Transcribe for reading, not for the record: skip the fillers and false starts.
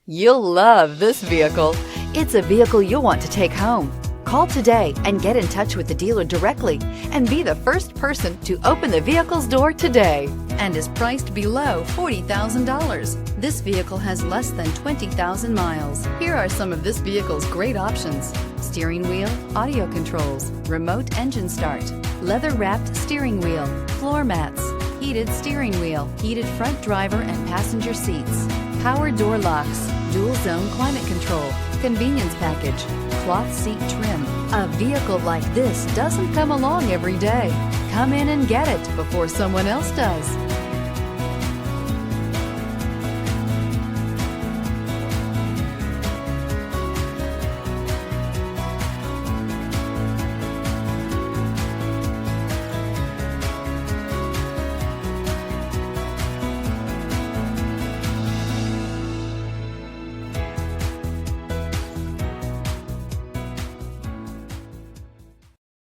You'll love this vehicle. It's a vehicle you'll want to take home. Call today and get in touch with the dealer directly and be the first person to open the vehicle's door today, and is priced below $40,000. This vehicle has less than 20,000 miles. Here are some of this vehicle's great options: steering wheel audio controls, remote engine start, leather-wrapped steering wheel, floor mats, heated steering wheel, heated front driver and passenger seats, power door locks, dual zone climate control, convenience package, cloth seat trim. A vehicle like this doesn't come along every day. Come in and get it before someone else does.